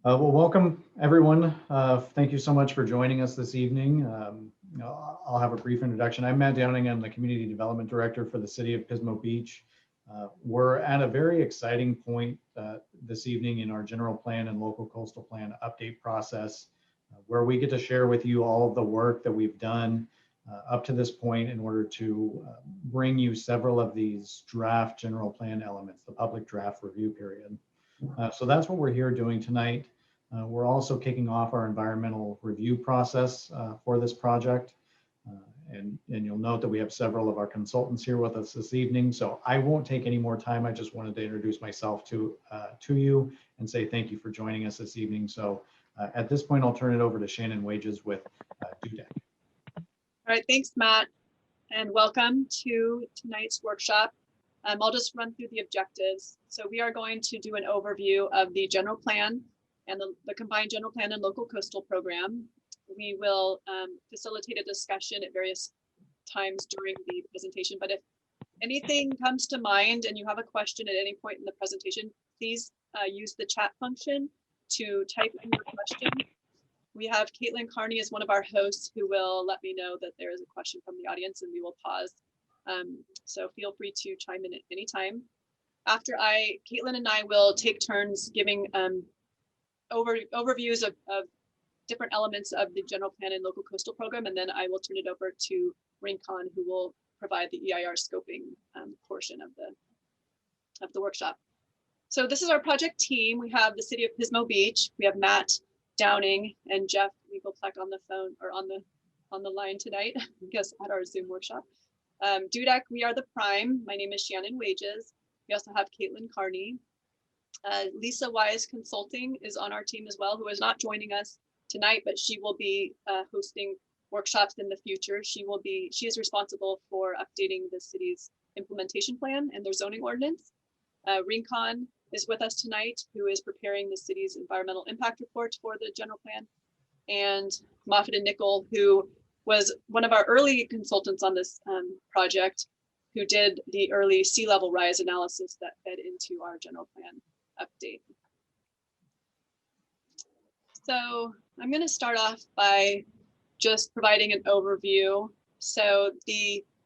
Well, welcome everyone. Thank you so much for joining us this evening. I'll have a brief introduction. I'm Matt Downing. I'm the Community Development Director for the City of Pismo Beach. We're at a very exciting point this evening in our general plan and local coastal plan update process, where we get to share with you all of the work that we've done up to this point in order to bring you several of these draft general plan elements, the public draft review period. So that's what we're here doing tonight. We're also kicking off our environmental review process for this project. And you'll note that we have several of our consultants here with us this evening. So I won't take any more time. I just wanted to introduce myself to you and say thank you for joining us this evening. So at this point, I'll turn it over to Shannon Wages with DUDEC. All right, thanks, Matt, and welcome to tonight's workshop. I'll just run through the objectives. So we are going to do an overview of the general plan and the combined general plan and local coastal program. We will facilitate a discussion at various times during the presentation, but if anything comes to mind and you have a question at any point in the presentation, please use the chat function to type in your question. We have Caitlin Carney as one of our hosts who will let me know that there is a question from the audience and we will pause. So feel free to chime in at any time. After Caitlin and I will take turns giving overviews of different elements of the general plan and local coastal program, and then I will turn it over to Rincon, who will provide the EIR scoping portion of the workshop. So this is our project team. We have the City of Pismo Beach. We have Matt Downing and Jeff Weaglepleck on the phone or on the line tonight, I guess at our Zoom workshop. DUDEC, we are the prime. My name is Shannon Wages. We also have Caitlin Carney. Lisa Wise Consulting is on our team as well, who is not joining us tonight, but she will be hosting workshops in the future. She is responsible for updating the city's implementation plan and their zoning ordinance. Rincon is with us tonight, who is preparing the city's environmental impact report for the general plan. And Moffitt and Nickel, who was one of our early consultants on this project, who did the early sea level rise analysis that fed into our general plan update. So I'm going to start off by just providing an overview. So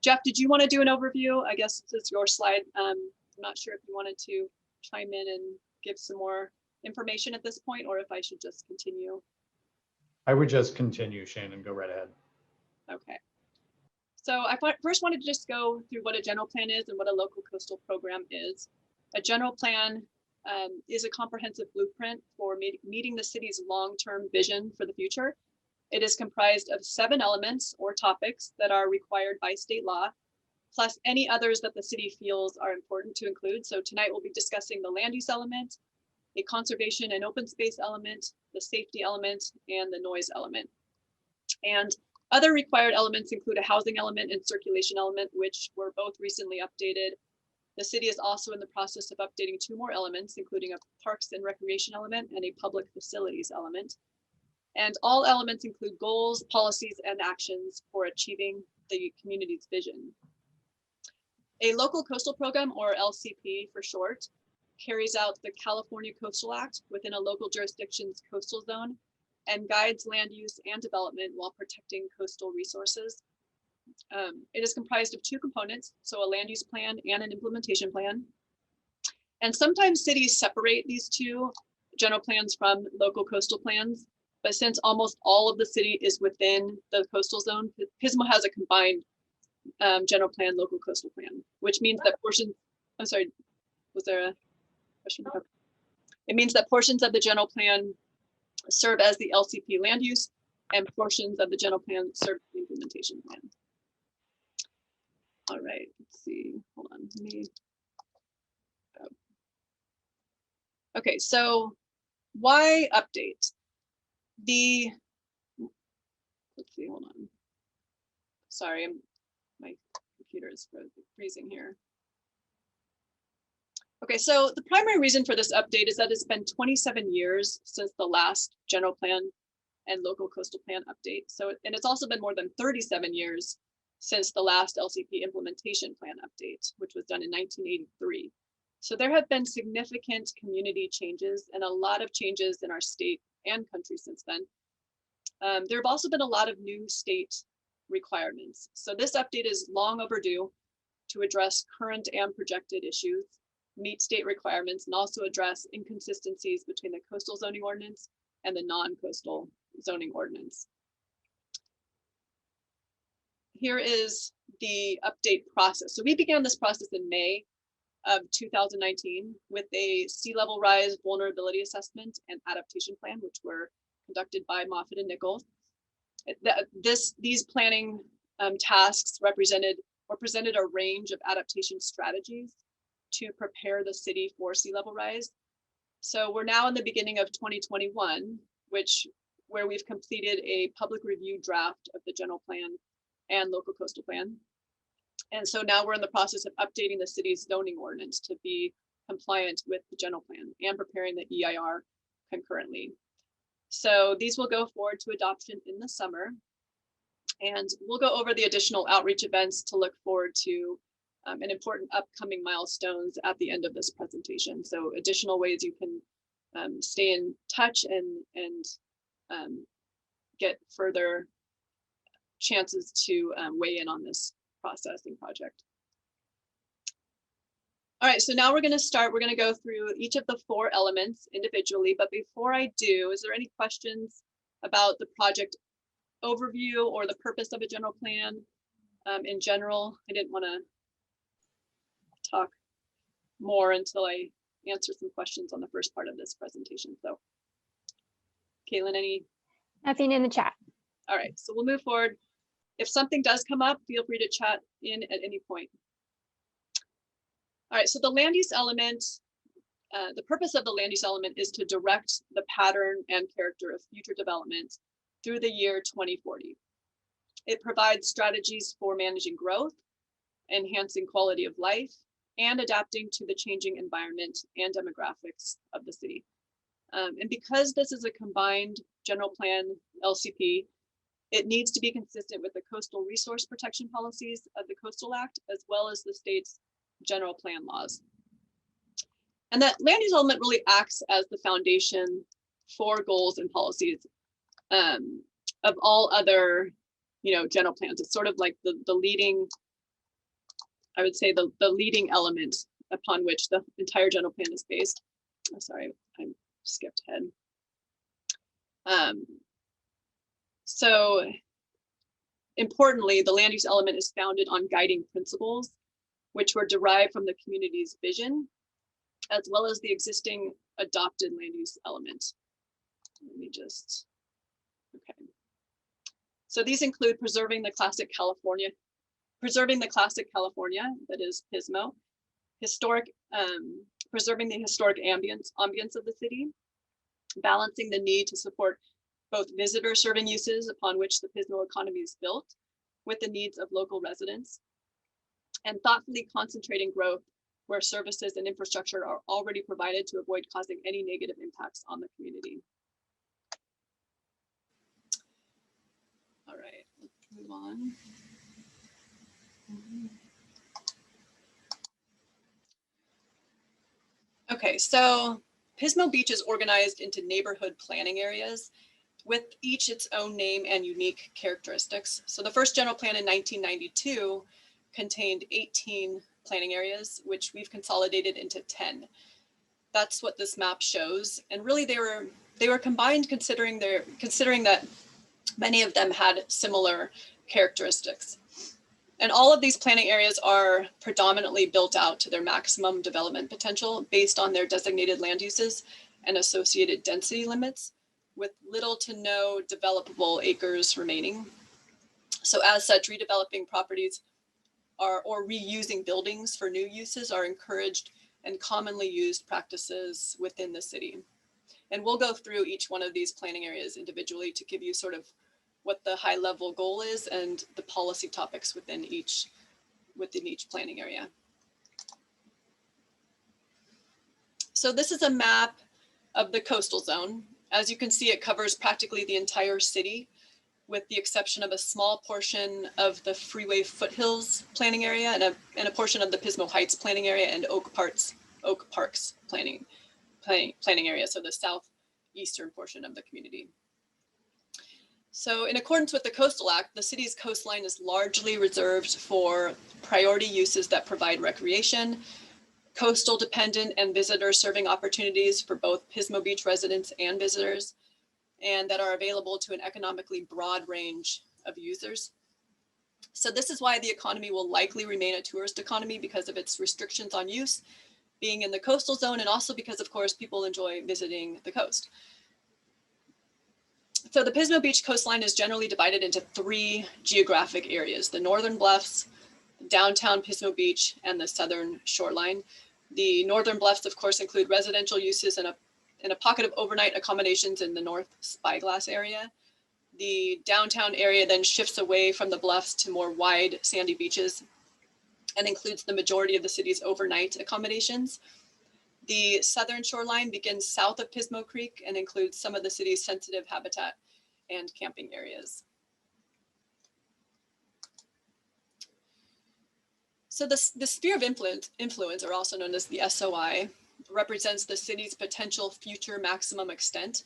Jeff, did you want to do an overview? I guess this is your slide. I'm not sure if you wanted to chime in and give some more information at this point, or if I should just continue. I would just continue, Shannon, go right ahead. Okay. So I first wanted to just go through what a general plan is and what a local coastal program is. A general plan is a comprehensive blueprint for meeting the city's long-term vision for the future. It is comprised of 7 elements or topics that are required by state law, plus any others that the city feels are important to include. So tonight we'll be discussing the land use element, a conservation and open space element, the safety element, and the noise element. And other required elements include a housing element and circulation element, which were both recently updated. The city is also in the process of updating 2 more elements, including a parks and recreation element and a public facilities element. And all elements include goals, policies, and actions for achieving the community's vision. A local coastal program, or LCP for short, carries out the California Coastal Act within a local jurisdiction's coastal zone and guides land use and development while protecting coastal resources. It is comprised of 2 components, so a land use plan and an implementation plan. And sometimes cities separate these 2 general plans from local coastal plans, but since almost all of the city is within the coastal zone, Pismo has a combined general plan, local coastal plan, which means that portions, I'm sorry, was there a question? It means that portions of the general plan serve as the LCP land use and portions of the general plan serve the implementation plan. All right, let's see, hold on, okay, so why update? Let's see, hold on. Sorry, my computer is freezing here. Okay, so the primary reason for this update is that it's been 27 years since the last general plan and local coastal plan update. So, and it's also been more than 37 years since the last LCP implementation plan update, which was done in 1983. So there have been significant community changes and a lot of changes in our state and country since then. There have also been a lot of new state requirements. So this update is long overdue to address current and projected issues, meet state requirements, and also address inconsistencies between the coastal zoning ordinance and the non-coastal zoning ordinance. Here is the update process. So we began this process in May of 2019 with a sea level rise vulnerability assessment and adaptation plan, which were conducted by Moffitt and Nichols. These planning tasks presented a range of adaptation strategies to prepare the city for sea level rise. So we're now in the beginning of 2021, where we've completed a public review draft of the general plan and local coastal plan. And so now we're in the process of updating the city's zoning ordinance to be compliant with the general plan and preparing the EIR concurrently. So these will go forward to adoption in the summer. And we'll go over the additional outreach events to look forward to and important upcoming milestones at the end of this presentation. So additional ways you can stay in touch and get further chances to weigh in on this process and project. All right, so now we're going to go through each of the 4 elements individually, but before I do, is there any questions about the project overview or the purpose of a general plan in general? I didn't want to talk more until I answer some questions on the first part of this presentation. So, Caitlin, any? Nothing in the chat. All right, so we'll move forward. If something does come up, feel free to chat in at any point. All right, so the land use element, the purpose of the land use element is to direct the pattern and character of future development through the year 2040. It provides strategies for managing growth, enhancing quality of life, and adapting to the changing environment and demographics of the city. And because this is a combined general plan LCP, it needs to be consistent with the coastal resource protection policies of the Coastal Act, as well as the state's general plan laws. And that land use element really acts as the foundation for goals and policies of all other, general plans. It's sort of like the leading, I would say the leading element upon which the entire general plan is based. Oh, sorry, I skipped ahead. So importantly, the land use element is founded on guiding principles, which were derived from the community's vision, as well as the existing adopted land use element. Let me just, okay. So these include preserving the classic California, that is Pismo, preserving the historic ambience of the city, balancing the need to support both visitor serving uses upon which the Pismo economy is built with the needs of local residents, and thoughtfully concentrating growth where services and infrastructure are already provided to avoid causing any negative impacts on the community. All right, let's move on. Okay, so Pismo Beach is organized into neighborhood planning areas with each its own name and unique characteristics. So the first general plan in 1992 contained 18 planning areas, which we've consolidated into 10. That's what this map shows. And really they were combined considering that many of them had similar characteristics. And all of these planning areas are predominantly built out to their maximum development potential based on their designated land uses and associated density limits, with little to no developable acres remaining. So as such, redeveloping properties or reusing buildings for new uses are encouraged and commonly used practices within the city. And we'll go through each one of these planning areas individually to give you sort of what the high level goal is and the policy topics within each planning area. So this is a map of the coastal zone. As you can see, it covers practically the entire city, with the exception of a small portion of the Freeway Foothills planning area and a portion of the Pismo Heights planning area and Oak Parts Oak Parks planning area, so the southeastern portion of the community. So in accordance with the Coastal Act, the city's coastline is largely reserved for priority uses that provide recreation, coastal dependent and visitor serving opportunities for both Pismo Beach residents and visitors, and that are available to an economically broad range of users. So this is why the economy will likely remain a tourist economy, because of its restrictions on use, being in the coastal zone, and also because, of course, people enjoy visiting the coast. So the Pismo Beach coastline is generally divided into 3 geographic areas: the northern bluffs, downtown Pismo Beach, and the southern shoreline. The northern bluffs, of course, include residential uses and a pocket of overnight accommodations in the North Spyglass area. The downtown area then shifts away from the bluffs to more wide sandy beaches and includes the majority of the city's overnight accommodations. The southern shoreline begins south of Pismo Creek and includes some of the city's sensitive habitat and camping areas. So the sphere of influence, or also known as the SOI, represents the city's potential future maximum extent.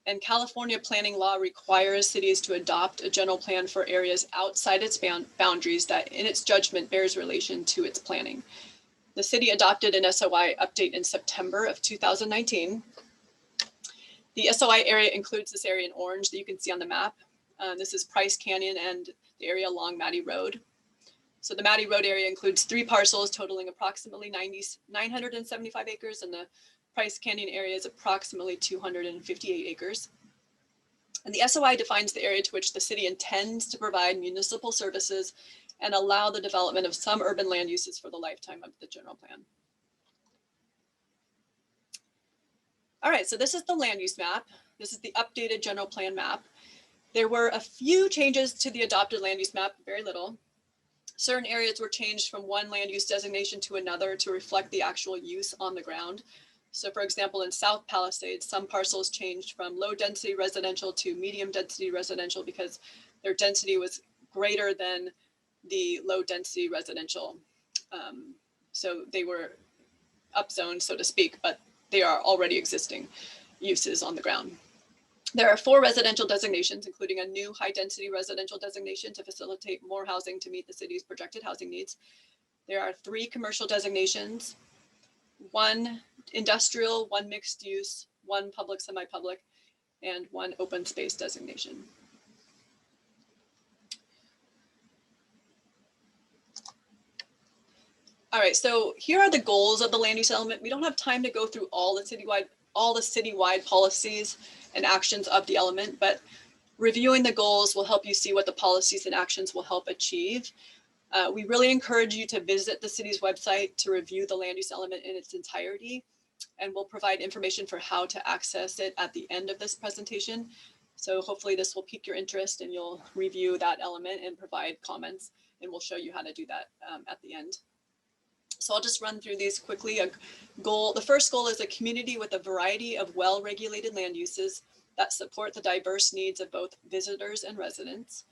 And California planning law requires cities to adopt a general plan for areas outside its boundaries that, in its judgment, bears relation to its planning. The city adopted an SOI update in September of 2019. The SOI area includes this area in orange that you can see on the map. This is Price Canyon and the area along Maddie Road. So the Maddie Road area includes 3 parcels totaling approximately 975 acres, and the Price Canyon area is approximately 258 acres. And the SOI defines the area to which the city intends to provide municipal services and allow the development of some urban land uses for the lifetime of the general plan. All right, so this is the land use map. This is the updated general plan map. There were a few changes to the adopted land use map, very little. Certain areas were changed from one land use designation to another to reflect the actual use on the ground. So for example, in South Palisades, some parcels changed from low density residential to medium density residential because their density was greater than the low density residential. So they were upzoned, so to speak, but they are already existing uses on the ground. There are 4 residential designations, including a new high density residential designation to facilitate more housing to meet the city's projected housing needs. There are 3 commercial designations, 1 industrial, 1 mixed use, 1 public, semi-public, and 1 open space designation. All right, so here are the goals of the land use element. We don't have time to go through all the citywide policies and actions of the element, but reviewing the goals will help you see what the policies and actions will help achieve. We really encourage you to visit the city's website to review the land use element in its entirety, and we'll provide information for how to access it at the end of this presentation. So hopefully this will pique your interest and you'll review that element and provide comments, and we'll show you how to do that at the end. So I'll just run through these quickly. The first goal is a community with a variety of well-regulated land uses that support the diverse needs of both visitors and residents.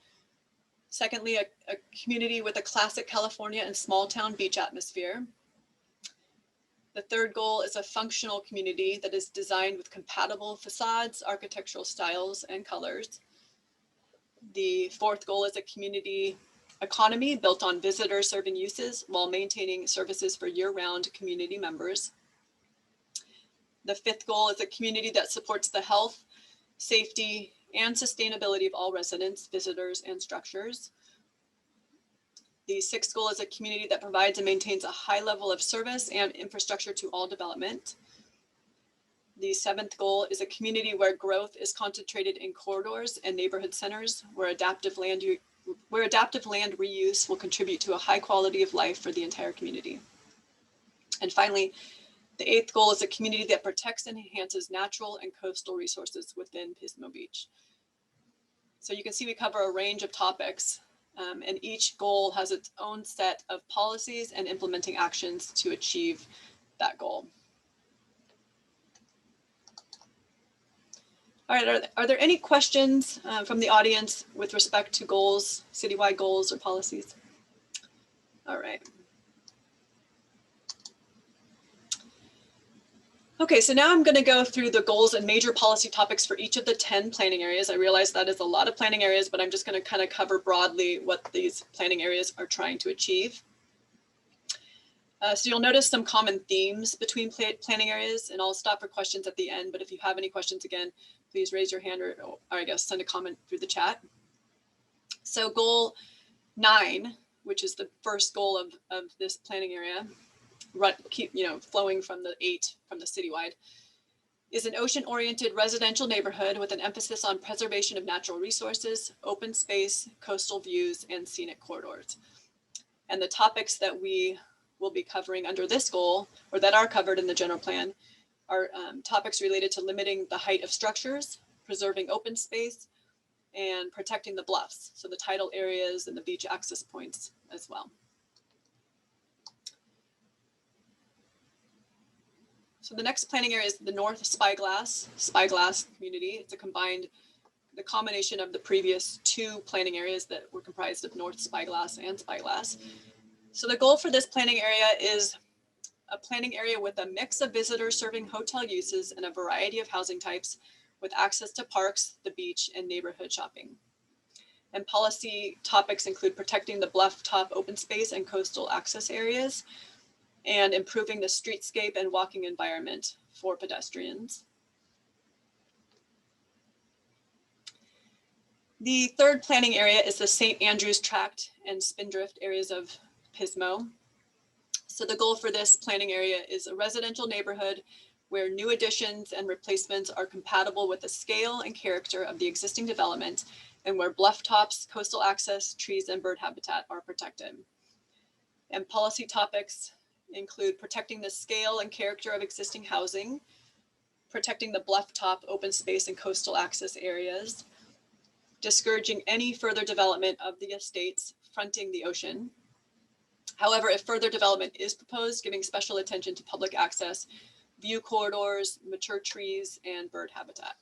Secondly, a community with a classic California and small town beach atmosphere. The third goal is a functional community that is designed with compatible facades, architectural styles, and colors. The fourth goal is a community economy built on visitor serving uses while maintaining services for year-round community members. The fifth goal is a community that supports the health, safety, and sustainability of all residents, visitors, and structures. The sixth goal is a community that provides and maintains a high level of service and infrastructure to all development. The seventh goal is a community where growth is concentrated in corridors and neighborhood centers, where adaptive land reuse will contribute to a high quality of life for the entire community. And finally, the eighth goal is a community that protects and enhances natural and coastal resources within Pismo Beach. So you can see we cover a range of topics, and each goal has its own set of policies and implementing actions to achieve that goal. All right, are there any questions from the audience with respect to goals, citywide goals or policies? All right. Okay, so now I'm going to go through the goals and major policy topics for each of the 10 planning areas. I realize that is a lot of planning areas, but I'm just going to kind of cover broadly what these planning areas are trying to achieve. So you'll notice some common themes between planning areas, and I'll stop for questions at the end, but if you have any questions, again, please raise your hand or I guess send a comment through the chat. So goal 9, which is the first goal of this planning area, keep flowing from the 8 from the citywide, is an ocean-oriented residential neighborhood with an emphasis on preservation of natural resources, open space, coastal views, and scenic corridors. And the topics that we will be covering under this goal, or that are covered in the general plan, are topics related to limiting the height of structures, preserving open space, and protecting the bluffs, so the tidal areas and the beach access points as well. So the next planning area is the North Spyglass community. It's the combination of the previous 2 planning areas that were comprised of North Spyglass and Spyglass. So the goal for this planning area is a planning area with a mix of visitors serving hotel uses and a variety of housing types with access to parks, the beach, and neighborhood shopping. And policy topics include protecting the bluff top open space and coastal access areas, and improving the streetscape and walking environment for pedestrians. The third planning area is the St. Andrews Tract and Spindrift areas of Pismo. So the goal for this planning area is a residential neighborhood where new additions and replacements are compatible with the scale and character of the existing development, and where bluff tops, coastal access, trees, and bird habitat are protected. And policy topics include protecting the scale and character of existing housing, protecting the bluff top, open space, and coastal access areas, discouraging any further development of the estates fronting the ocean. However, if further development is proposed, giving special attention to public access, view corridors, mature trees, and bird habitat.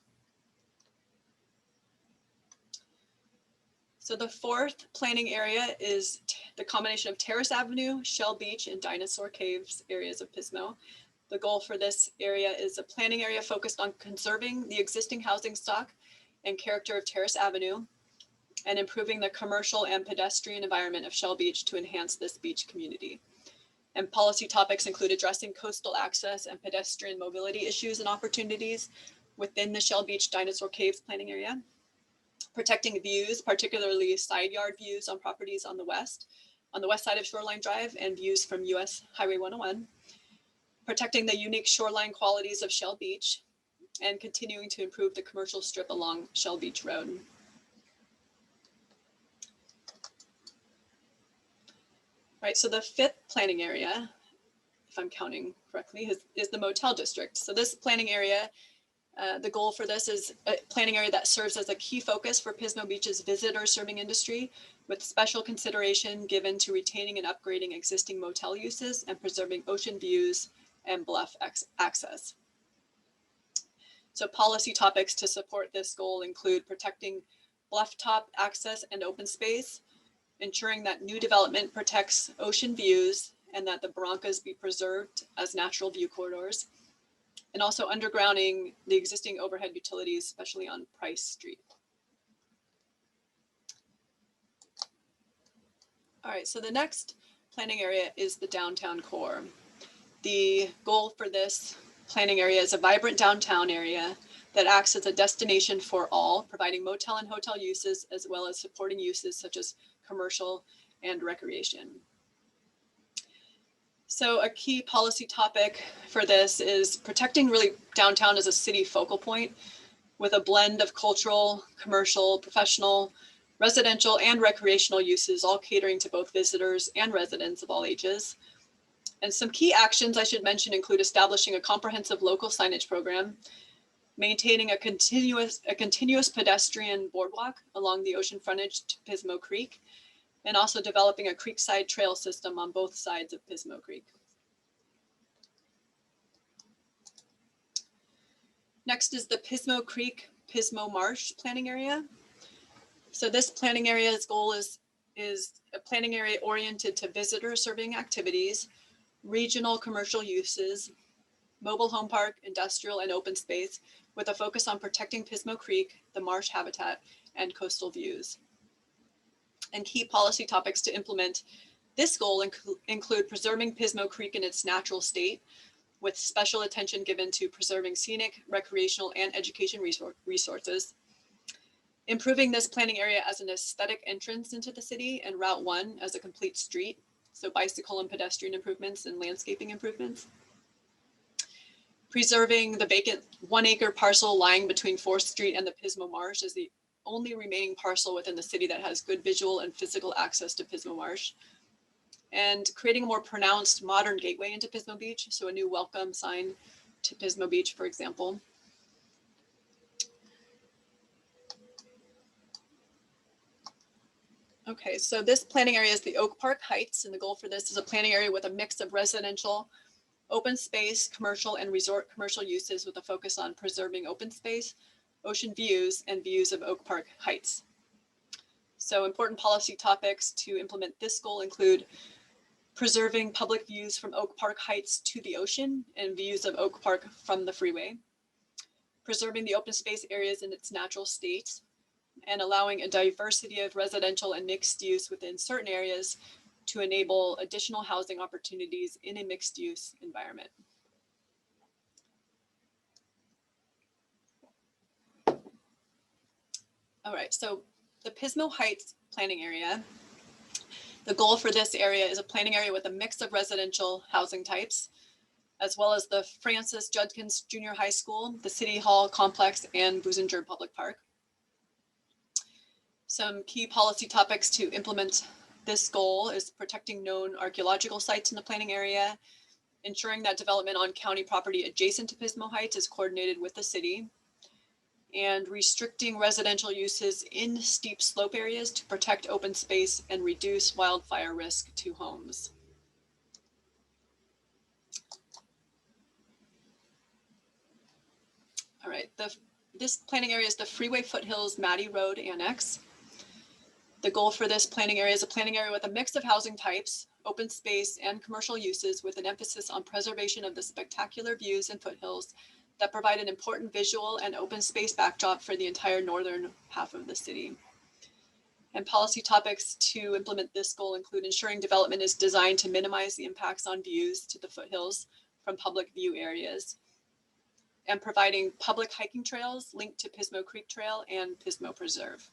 So the fourth planning area is the combination of Terrace Avenue, Shell Beach, and Dinosaur Caves areas of Pismo. The goal for this area is a planning area focused on conserving the existing housing stock and character of Terrace Avenue, and improving the commercial and pedestrian environment of Shell Beach to enhance this beach community. And policy topics include addressing coastal access and pedestrian mobility issues and opportunities within the Shell Beach Dinosaur Caves planning area, protecting views, particularly side yard views on properties on the west side of Shoreline Drive and views from US Highway 101, protecting the unique shoreline qualities of Shell Beach, and continuing to improve the commercial strip along Shell Beach Road. Right, so the fifth planning area, if I'm counting correctly, is the Motel District. So this planning area, the goal for this is a planning area that serves as a key focus for Pismo Beach's visitor serving industry, with special consideration given to retaining and upgrading existing motel uses and preserving ocean views and bluff access. So policy topics to support this goal include protecting bluff top access and open space, ensuring that new development protects ocean views and that the barrancas be preserved as natural view corridors, and also undergrounding the existing overhead utilities, especially on Price Street. All right, so the next planning area is the downtown core. The goal for this planning area is a vibrant downtown area that acts as a destination for all, providing motel and hotel uses, as well as supporting uses such as commercial and recreation. So a key policy topic for this is protecting really downtown as a city focal point with a blend of cultural, commercial, professional, residential, and recreational uses, all catering to both visitors and residents of all ages. And some key actions I should mention include establishing a comprehensive local signage program, maintaining a continuous pedestrian boardwalk along the ocean frontage to Pismo Creek, and also developing a creekside trail system on both sides of Pismo Creek. Next is the Pismo Creek, Pismo Marsh planning area. So this planning area's goal is a planning area oriented to visitor serving activities, regional commercial uses, mobile home park, industrial, and open space, with a focus on protecting Pismo Creek, the marsh habitat, and coastal views. And key policy topics to implement this goal include preserving Pismo Creek in its natural state, with special attention given to preserving scenic, recreational, and education resources. Improving this planning area as an aesthetic entrance into the city, and Route 1 as a complete street, so bicycle and pedestrian improvements and landscaping improvements. Preserving the vacant 1 acre parcel lying between 4th Street and the Pismo Marsh as the only remaining parcel within the city that has good visual and physical access to Pismo Marsh. And creating a more pronounced modern gateway into Pismo Beach, so a new welcome sign to Pismo Beach, for example. Okay, so this planning area is the Oak Park Heights, and the goal for this is a planning area with a mix of residential, open space, commercial, and resort commercial uses, with a focus on preserving open space, ocean views, and views of Oak Park Heights. So important policy topics to implement this goal include preserving public views from Oak Park Heights to the ocean and views of Oak Park from the freeway, preserving the open space areas in its natural state, and allowing a diversity of residential and mixed use within certain areas to enable additional housing opportunities in a mixed use environment. All right, so the Pismo Heights planning area, the goal for this area is a planning area with a mix of residential housing types, as well as the Francis Judkins Junior High School, the City Hall Complex, and Businger Public Park. Some key policy topics to implement this goal is protecting known archaeological sites in the planning area, ensuring that development on county property adjacent to Pismo Heights is coordinated with the city, and restricting residential uses in steep slope areas to protect open space and reduce wildfire risk to homes. All right, this planning area is the Freeway Foothills Maddie Road Annex. The goal for this planning area is a planning area with a mix of housing types, open space, and commercial uses, with an emphasis on preservation of the spectacular views and foothills that provide an important visual and open space backdrop for the entire northern half of the city. And policy topics to implement this goal include ensuring development is designed to minimize the impacts on views to the foothills from public view areas, and providing public hiking trails linked to Pismo Creek Trail and Pismo Preserve.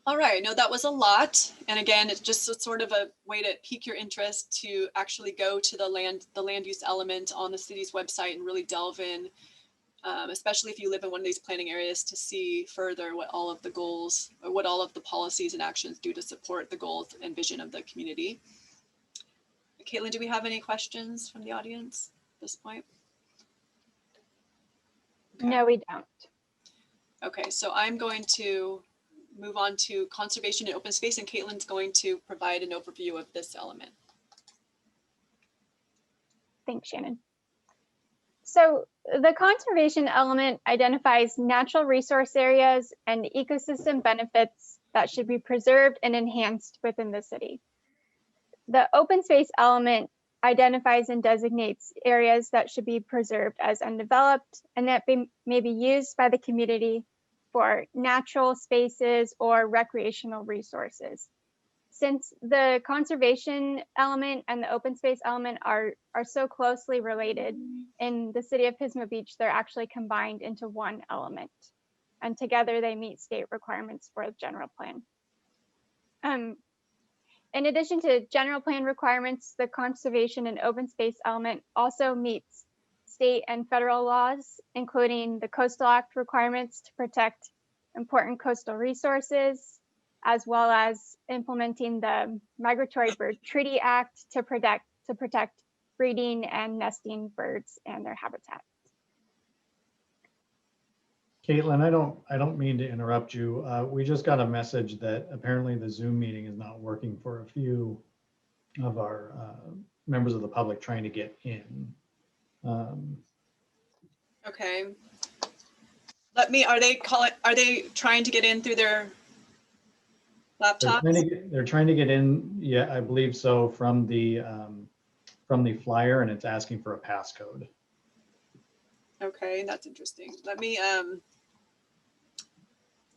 All right, I know that was a lot. And again, it's just sort of a way to pique your interest to actually go to the land use element on the city's website and really delve in, especially if you live in one of these planning areas, to see further what all of the goals or what all of the policies and actions do to support the goals and vision of the community. Caitlin, do we have any questions from the audience at this point? Okay. No, we don't. Okay, so I'm going to move on to conservation and open space, and Caitlin's going to provide an overview of this element. Thanks, Shannon. So the conservation element identifies natural resource areas and ecosystem benefits that should be preserved and enhanced within the city. The open space element identifies and designates areas that should be preserved as undeveloped and that may be used by the community for natural spaces or recreational resources. Since the conservation element and the open space element are so closely related, in the city of Pismo Beach, they're actually combined into one element. And together they meet state requirements for the general plan. In addition to general plan requirements, the conservation and open space element also meets state and federal laws, including the Coastal Act requirements to protect important coastal resources, as well as implementing the Migratory Bird Treaty Act to protect breeding and nesting birds and their habitat. Caitlin, I don't mean to interrupt you. We just got a message that apparently the Zoom meeting is not working for a few of our members of the public trying to get in. Okay. Are they trying to get in through their Laptops? They're trying to get in, yeah, I believe so, from the flyer, and it's asking for a passcode. Okay, that's interesting. Let me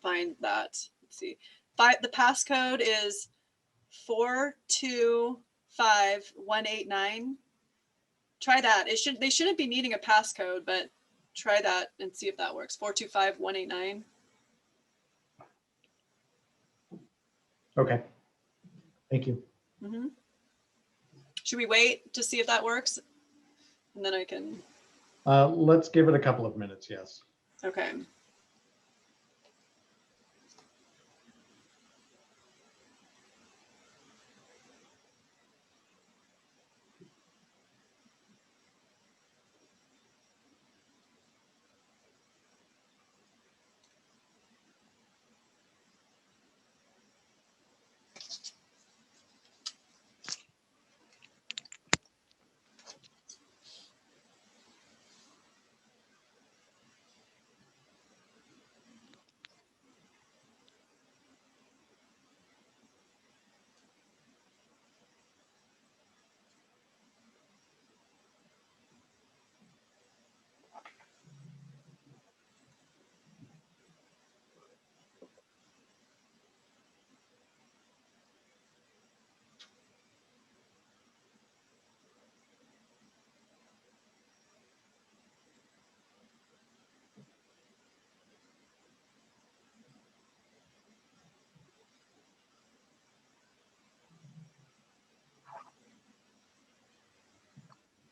find that. Let's see. The passcode is 425189. Try that. They shouldn't be needing a passcode, but try that and see if that works. 425189. Okay. Thank you. Mm-hmm. Should we wait to see if that works? And then I can. Let's give it a couple of minutes, yes. Okay.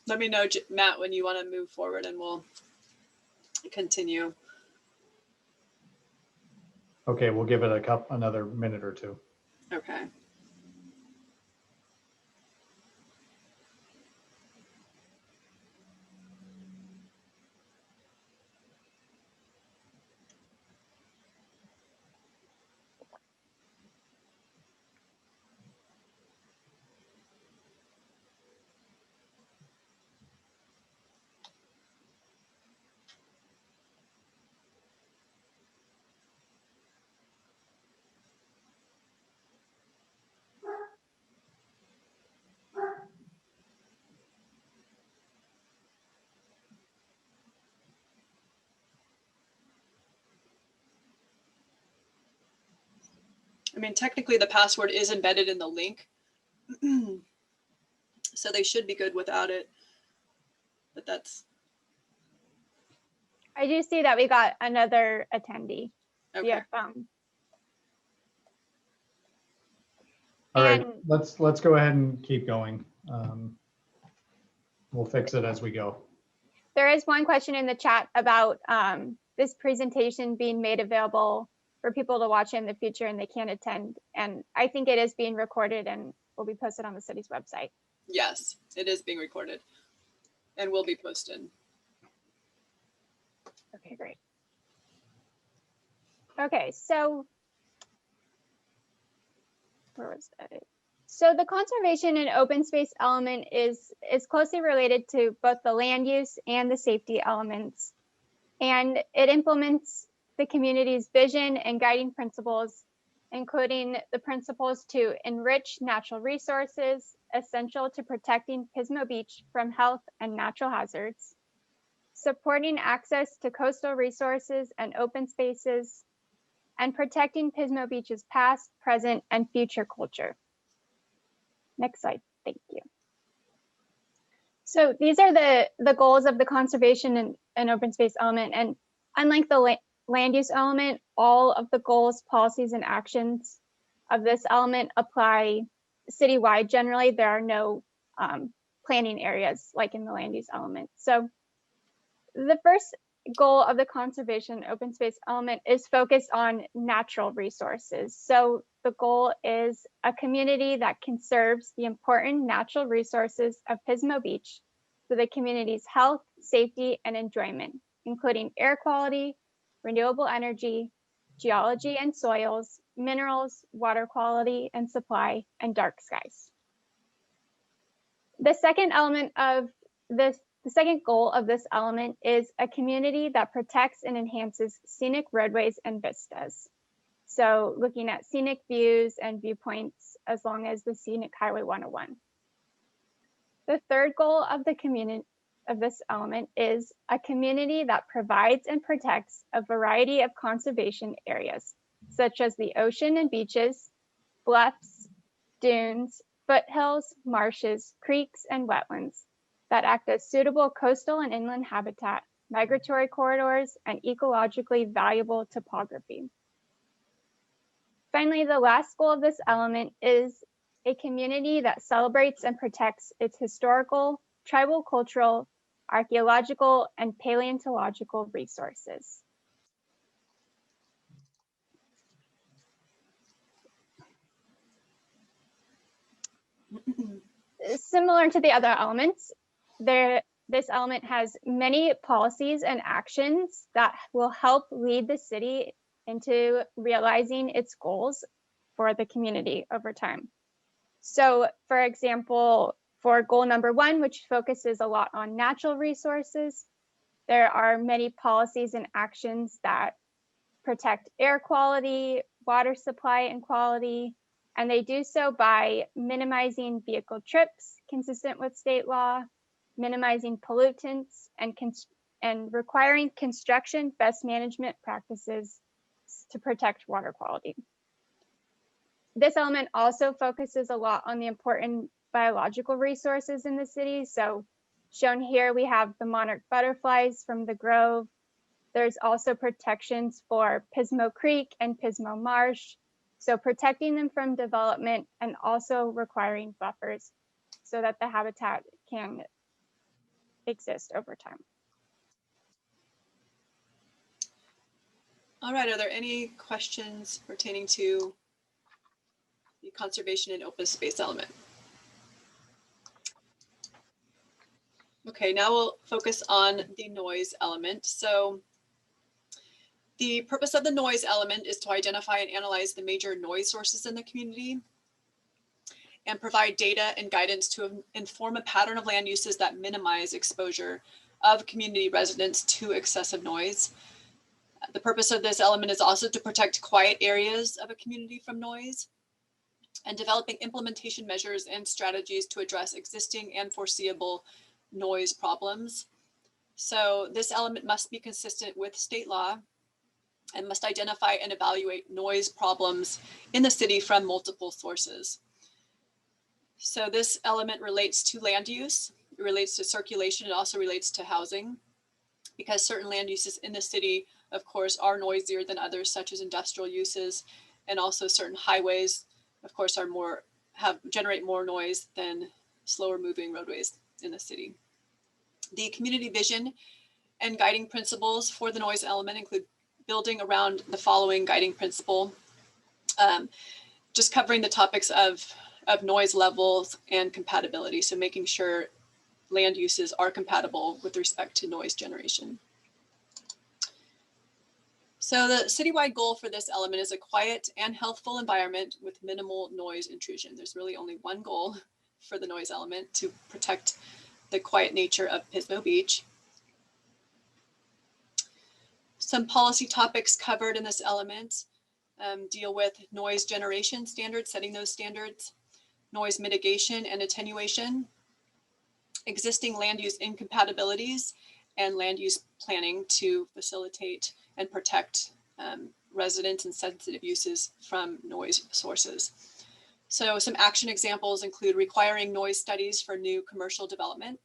Let me know, Matt, when you want to move forward and we'll continue. Okay, we'll give it another minute or two. Okay. I mean, technically the password is embedded in the link. So they should be good without it. But that's. I do see that we got another attendee via phone. All right, let's go ahead and keep going. We'll fix it as we go. There is one question in the chat about this presentation being made available for people to watch in the future and they can't attend. And I think it is being recorded and will be posted on the city's website. Yes, it is being recorded and will be posted. Okay, great. Okay, so where was that? So the conservation and open space element is closely related to both the land use and the safety elements. And it implements the community's vision and guiding principles, including the principles to enrich natural resources essential to protecting Pismo Beach from health and natural hazards, supporting access to coastal resources and open spaces, and protecting Pismo Beach's past, present, and future culture. Next slide, thank you. So these are the goals of the conservation and open space element. And unlike the land use element, all of the goals, policies, and actions of this element apply citywide. Generally, there are no planning areas like in the land use element. So the first goal of the conservation open space element is focused on natural resources. So the goal is a community that conserves the important natural resources of Pismo Beach for the community's health, safety, and enjoyment, including air quality, renewable energy, geology and soils, minerals, water quality and supply, and dark skies. The second element of this The second goal of this element is a community that protects and enhances scenic roadways and vistas. So looking at scenic views and viewpoints as long as the scenic Highway 101. The third goal of the community of this element is a community that provides and protects a variety of conservation areas, such as the ocean and beaches, bluffs, dunes, foothills, marshes, creeks, and wetlands that act as suitable coastal and inland habitat, migratory corridors, and ecologically valuable topography. Finally, the last goal of this element is a community that celebrates and protects its historical, tribal, cultural, archaeological, and paleontological resources. Similar to the other elements, this element has many policies and actions that will help lead the city into realizing its goals for the community over time. So, for example, for goal number 1, which focuses a lot on natural resources, there are many policies and actions that protect air quality, water supply and quality, and they do so by minimizing vehicle trips consistent with state law, minimizing pollutants, and requiring construction best management practices to protect water quality. This element also focuses a lot on the important biological resources in the city. So shown here, we have the monarch butterflies from the Grove. There's also protections for Pismo Creek and Pismo Marsh. So protecting them from development and also requiring buffers so that the habitat can exist over time. All right, are there any questions pertaining to the conservation and open space element? Okay, now we'll focus on the noise element. So the purpose of the noise element is to identify and analyze the major noise sources in the community and provide data and guidance to inform a pattern of land uses that minimize exposure of community residents to excessive noise. The purpose of this element is also to protect quiet areas of a community from noise and developing implementation measures and strategies to address existing and foreseeable noise problems. So this element must be consistent with state law and must identify and evaluate noise problems in the city from multiple sources. So this element relates to land use, it relates to circulation, it also relates to housing, because certain land uses in the city, of course, are noisier than others, such as industrial uses, and also certain highways, of course, generate more noise than slower moving roadways in the city. The community vision and guiding principles for the noise element include building around the following guiding principle, just covering the topics of noise levels and compatibility. So making sure land uses are compatible with respect to noise generation. So the citywide goal for this element is a quiet and healthful environment with minimal noise intrusion. There's really only one goal for the noise element: to protect the quiet nature of Pismo Beach. Some policy topics covered in this element deal with noise generation standards, setting those standards, noise mitigation and attenuation, existing land use incompatibilities, and land use planning to facilitate and protect residents and sensitive uses from noise sources. So some action examples include requiring noise studies for new commercial development,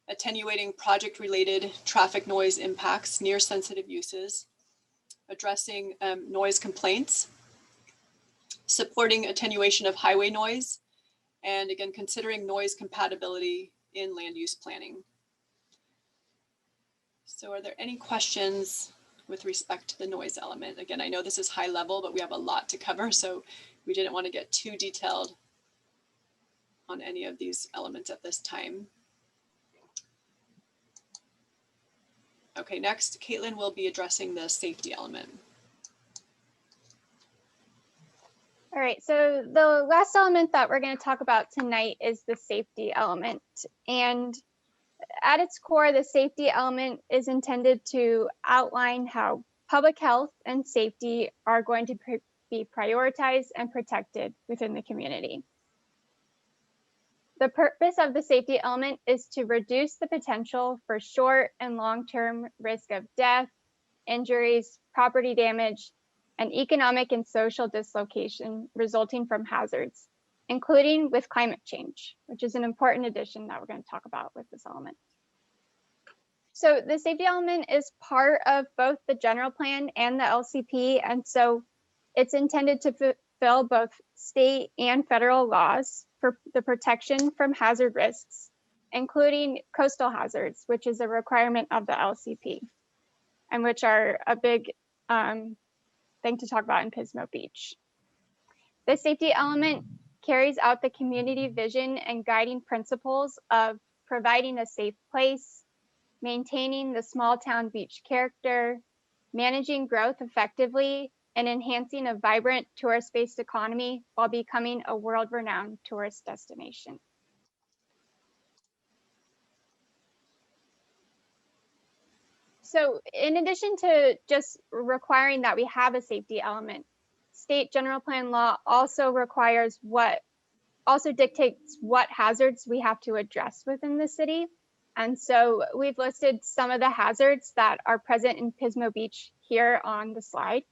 attenuating project-related traffic noise impacts near sensitive uses, addressing noise complaints, supporting attenuation of highway noise, and again, considering noise compatibility in land use planning. So are there any questions with respect to the noise element? Again, I know this is high level, but we have a lot to cover, so we didn't want to get too detailed on any of these elements at this time. Okay, next, Caitlin will be addressing the safety element. All right, so the last element that we're going to talk about tonight is the safety element. And at its core, the safety element is intended to outline how public health and safety are going to be prioritized and protected within the community. The purpose of the safety element is to reduce the potential for short and long-term risk of death, injuries, property damage, and economic and social dislocation resulting from hazards, including with climate change, which is an important addition that we're going to talk about with this element. So the safety element is part of both the general plan and the LCP, and so it's intended to fulfill both state and federal laws for the protection from hazard risks, including coastal hazards, which is a requirement of the LCP, and which are a big thing to talk about in Pismo Beach. The safety element carries out the community vision and guiding principles of providing a safe place, maintaining the small town beach character, managing growth effectively, and enhancing a vibrant tourist-based economy while becoming a world-renowned tourist destination. So in addition to just requiring that we have a safety element, state general plan law also dictates what hazards we have to address within the city. And so we've listed some of the hazards that are present in Pismo Beach here on the slide.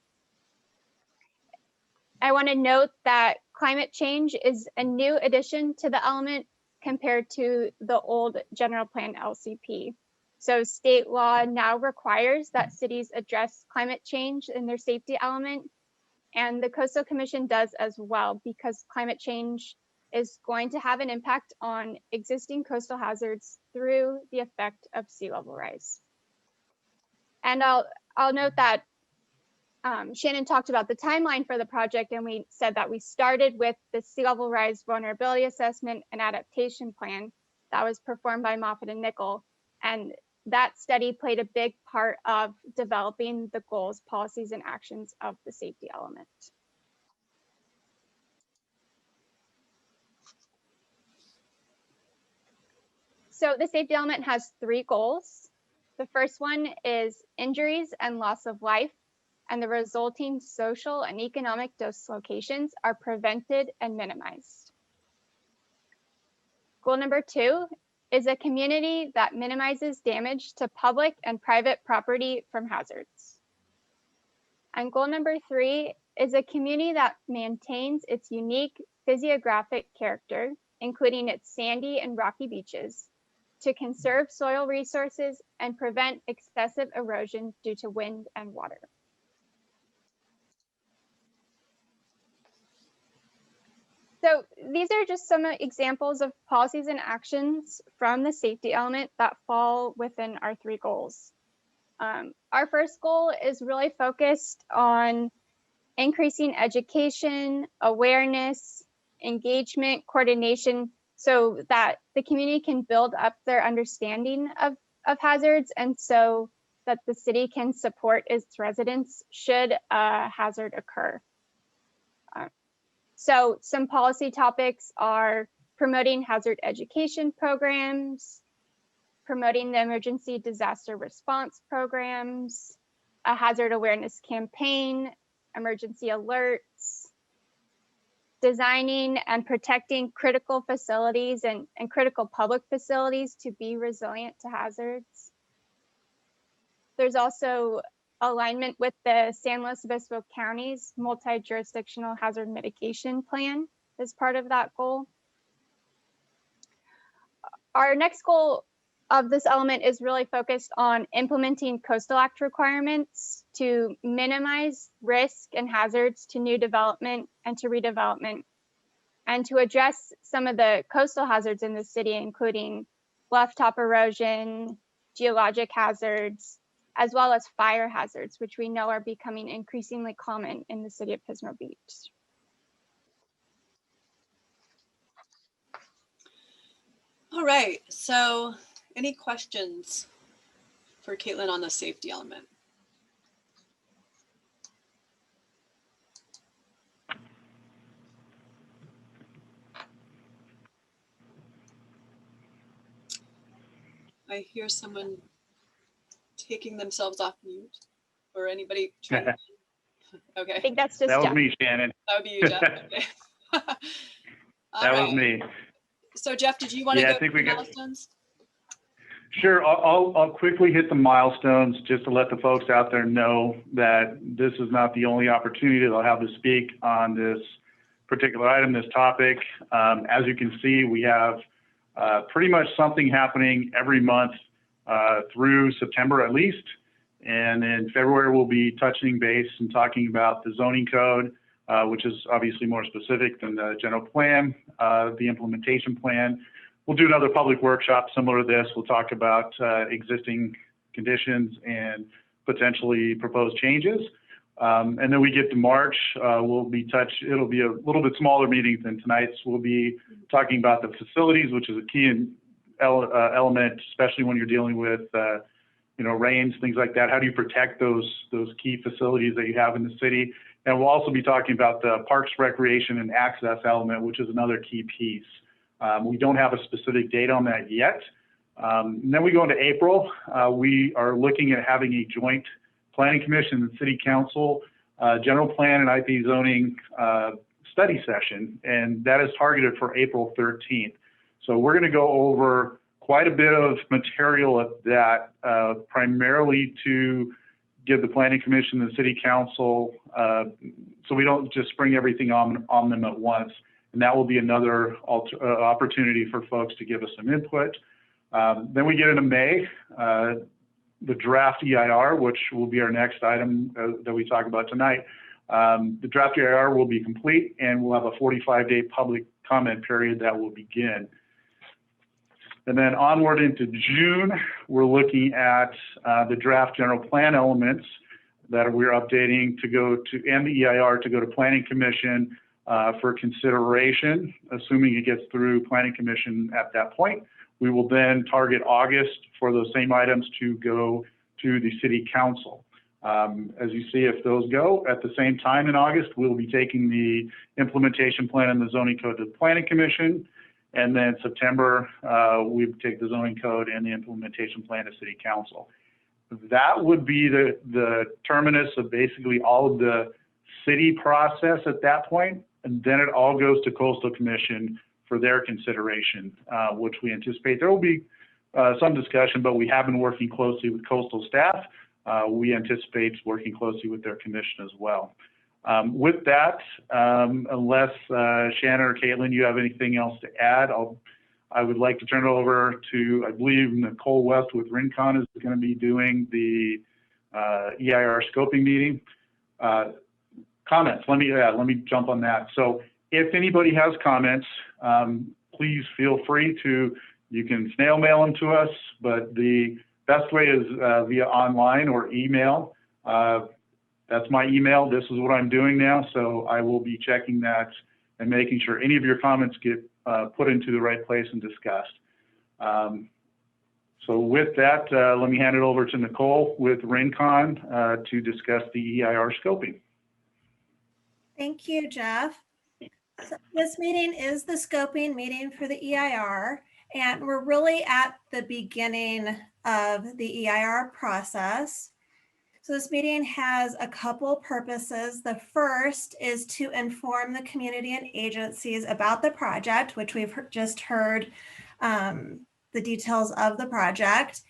I want to note that climate change is a new addition to the element compared to the old general plan LCP. So state law now requires that cities address climate change in their safety element, and the Coastal Commission does as well, because climate change is going to have an impact on existing coastal hazards through the effect of sea level rise. And I'll note that Shannon talked about the timeline for the project, and we said that we started with the sea level rise vulnerability assessment and adaptation plan that was performed by Moffitt and Nickel. And that study played a big part of developing the goals, policies, and actions of the safety element. So the safety element has 3 goals. The first one is injuries and loss of life and the resulting social and economic dislocations are prevented and minimized. Goal number 2 is a community that minimizes damage to public and private property from hazards. And goal number 3 is a community that maintains its unique physiographic character, including its sandy and rocky beaches, to conserve soil resources and prevent excessive erosion due to wind and water. So these are just some examples of policies and actions from the safety element that fall within our 3 goals. Our first goal is really focused on increasing education, awareness, engagement, coordination, so that the community can build up their understanding of hazards, and so that the city can support its residents should a hazard occur. So some policy topics are promoting hazard education programs, promoting the emergency disaster response programs, a hazard awareness campaign, emergency alerts, designing and protecting critical facilities and critical public facilities to be resilient to hazards. There's also alignment with the San Luis Obispo County's multi-jurisdictional hazard mitigation plan as part of that goal. Our next goal of this element is really focused on implementing Coastal Act requirements to minimize risk and hazards to new development and to redevelopment, and to address some of the coastal hazards in the city, including bluff top erosion, geologic hazards, as well as fire hazards, which we know are becoming increasingly common in the city of Pismo Beach. All right, so any questions for Caitlin on the safety element? I hear someone taking themselves off mute, or anybody trying to. I Okay, think that's just That was Jeff. me, Shannon. that would be you, Jeff. Okay. All That was right. me. So Jeff, did you want to Yeah, I go think through we got- milestones? Sure, I'll quickly hit the milestones just to let the folks out there know that this is not the only opportunity that I'll have to speak on this particular item, this topic. As you can see, we have pretty much something happening every month through September at least. And in February, we'll be touching base and talking about the zoning code, which is obviously more specific than the general plan, the implementation plan. We'll do another public workshop similar to this. We'll talk about existing conditions and potentially proposed changes. And then we get to March, it'll be a little bit smaller meeting than tonight's. We'll be talking about the facilities, which is a key element, especially when you're dealing with rains, things like that. How do you protect those key facilities that you have in the city? And we'll also be talking about the parks, recreation, and access element, which is another key piece. We don't have a specific date on that yet. And then we go into April. We are looking at having a joint planning commission and city council general plan and IP zoning study session, and that is targeted for April 13th. So we're going to go over quite a bit of material at that, primarily to give the planning commission and the city council, so we don't just spring everything on them at once. And that will be another opportunity for folks to give us some input. Then we get into May, the draft EIR, which will be our next item that we talk about tonight. The draft EIR will be complete, and we'll have a 45-day public comment period that will begin. And then onward into June, we're looking at the draft general plan elements that we're updating to go to, and the EIR to go to Planning Commission for consideration, assuming it gets through Planning Commission at that point. We will then target August for those same items to go to the City Council. As you see, if those go at the same time in August, we'll be taking the implementation plan and the zoning code to the Planning Commission. And then September, we would take the zoning code and the implementation plan to City Council. That would be the terminus of basically all of the city process at that point. And then it all goes to Coastal Commission for their consideration, which we anticipate there will be some discussion, but we have been working closely with coastal staff. We anticipate working closely with their commission as well. With that, unless Shannon or Caitlin, you have anything else to add, I would like to turn it over to, I believe, Nicole West with Rincon is going to be doing the EIR scoping meeting. Comments, let me jump on that. So if anybody has comments, please feel free to, you can snail mail them to us, but the best way is via online or email. That's my email. This is what I'm doing now. So I will be checking that and making sure any of your comments get put into the right place and discussed. So with that, let me hand it over to Nicole with Rincon to discuss the EIR scoping. Thank you, Jeff. So this meeting is the scoping meeting for the EIR, and we're really at the beginning of the EIR process. So this meeting has a couple purposes. The first is to inform the community and agencies about the project, which we've just heard the details of the project,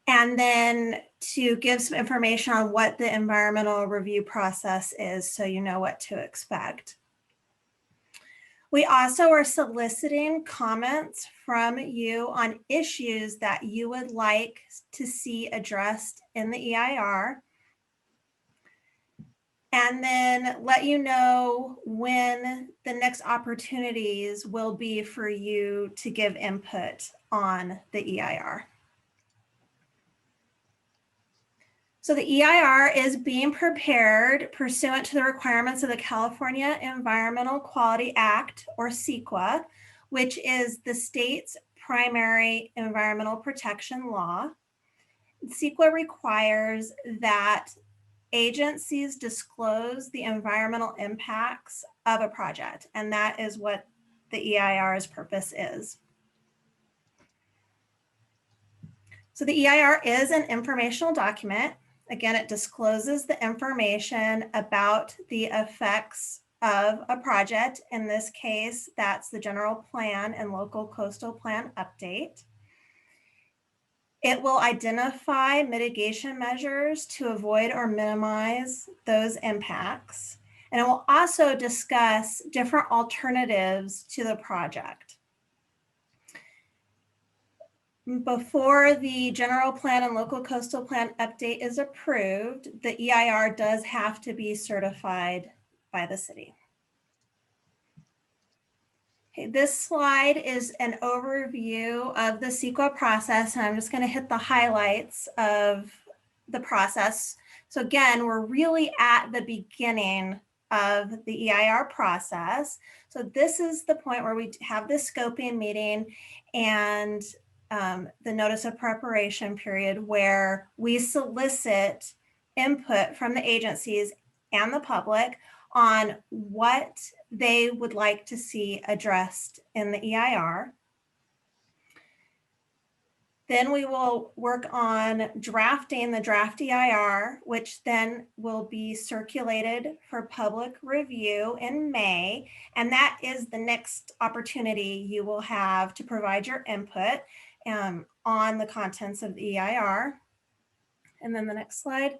and then to give some information on what the environmental review process is so you know what to expect. We also are soliciting comments from you on issues that you would like to see addressed in the EIR. And then let you know when the next opportunities will be for you to give input on the EIR. So the EIR is being prepared pursuant to the requirements of the California Environmental Quality Act, or CEQA, which is the state's primary environmental protection law. CEQA requires that agencies disclose the environmental impacts of a project, and that is what the EIR's purpose is. So the EIR is an informational document. Again, it discloses the information about the effects of a project. In this case, that's the general plan and local coastal plan update. It will identify mitigation measures to avoid or minimize those impacts. And it will also discuss different alternatives to the project. Before the general plan and local coastal plan update is approved, the EIR does have to be certified by the city. Okay, this slide is an overview of the CEQA process, and I'm just going to hit the highlights of the process. So again, we're really at the beginning of the EIR process. So this is the point where we have the scoping meeting and the notice of preparation period, where we solicit input from the agencies and the public on what they would like to see addressed in the EIR. Then we will work on drafting the draft EIR, which then will be circulated for public review in May. And that is the next opportunity you will have to provide your input on the contents of the EIR. And then the next slide.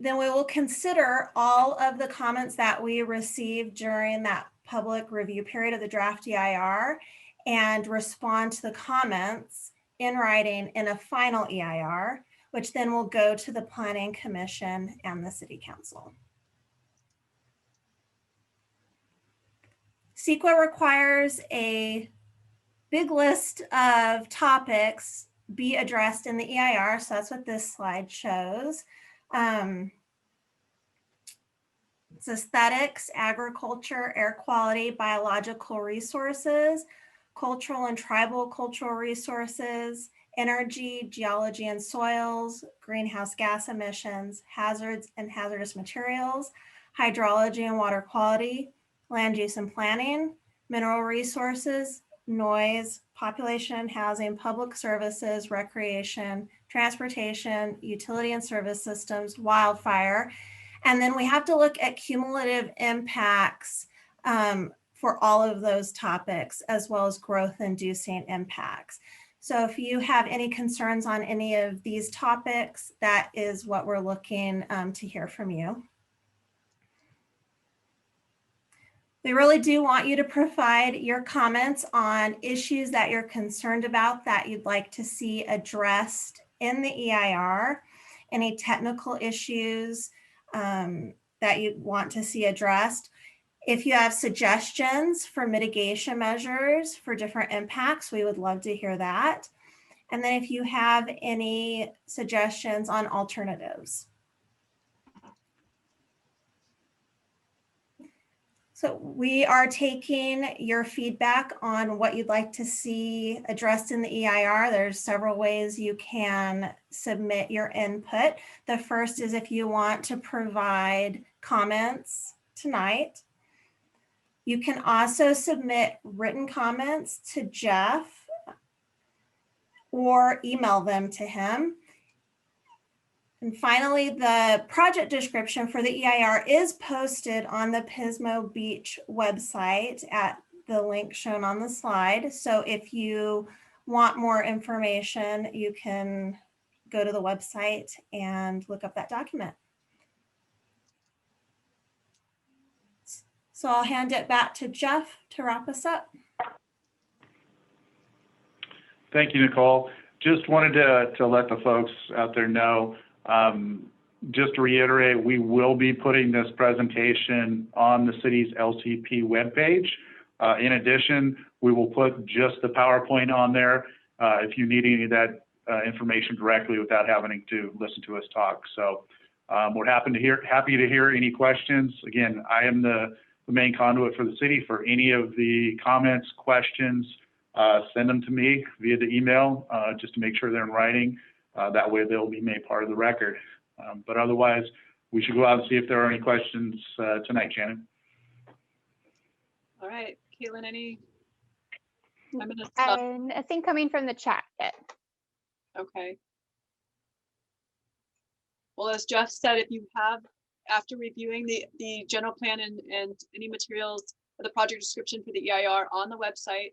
Then we will consider all of the comments that we received during that public review period of the draft EIR and respond to the comments in writing in a final EIR, which then will go to the Planning Commission and the City Council. CEQA requires a big list of topics be addressed in the EIR, so that's what this slide shows. It's aesthetics, agriculture, air quality, biological resources, cultural and tribal cultural resources, energy, geology and soils, greenhouse gas emissions, hazards and hazardous materials, hydrology and water quality, land use and planning, mineral resources, noise, population and housing, public services, recreation, transportation, utility and service systems, wildfire. And then we have to look at cumulative impacts for all of those topics, as well as growth inducing impacts. So if you have any concerns on any of these topics, that is what we're looking to hear from you. We really do want you to provide your comments on issues that you're concerned about that you'd like to see addressed in the EIR, any technical issues that you want to see addressed. If you have suggestions for mitigation measures for different impacts, we would love to hear that. And then if you have any suggestions on alternatives. So we are taking your feedback on what you'd like to see addressed in the EIR. There's several ways you can submit your input. The first is if you want to provide comments tonight. You can also submit written comments to Jeff or email them to him. And finally, the project description for the EIR is posted on the Pismo Beach website at the link shown on the slide. So if you want more information, you can go to the website and look up that document. So I'll hand it back to Jeff to wrap us up. Thank you, Nicole. Just wanted to let the folks out there know, just to reiterate, we will be putting this presentation on the city's LCP webpage. In addition, we will put just the PowerPoint on there if you need any of that information directly without having to listen to us talk. So we're happy to hear any questions. Again, I am the main conduit for the city. For any of the comments, questions, send them to me via the email just to make sure they're in writing. That way they'll be made part of the record. But otherwise, we should go out and see if there are any questions tonight, Shannon. All right, Caitlin, any? I'm gonna stop. Nothing coming from the chat yet. Okay. Well, as Jeff said, if you have, after reviewing the general plan and any materials or the project description for the EIR on the website,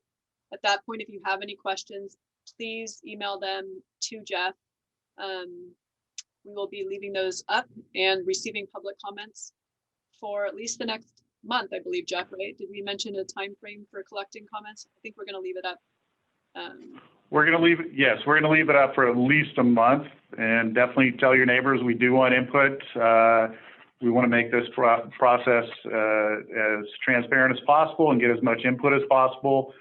at that point, if you have any questions, please email them to Jeff. We will be leaving those up and receiving public comments for at least the next month, I believe, Jeff, right? Did we mention a time frame for collecting comments? I think we're going to leave it up. We're going to leave it, yes, we're going to leave it up for at least a month, and definitely tell your neighbors we do want input. We want to make this process as transparent as possible and get as much input as possible.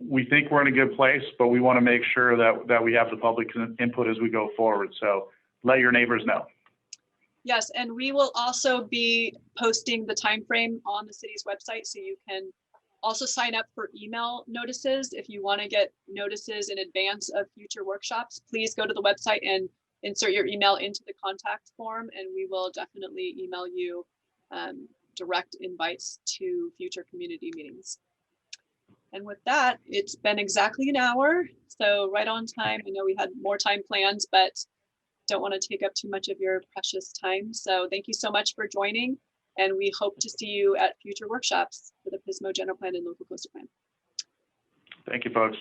We think we're in a good place, but we want to make sure that we have the public input as we go forward. So let your neighbors know. Yes, and we will also be posting the time frame on the city's website, so you can also sign up for email notices. If you want to get notices in advance of future workshops, please go to the website and insert your email into the contact form, and we will definitely email you direct invites to future community meetings. And with that, it's been exactly an hour, so right on time. I know we had more time planned, but don't want to take up too much of your precious time. So thank you so much for joining, and we hope to see you at future workshops for the Pismo General Plan and Local Coastal Plan. Thank you, folks.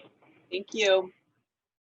Thank you.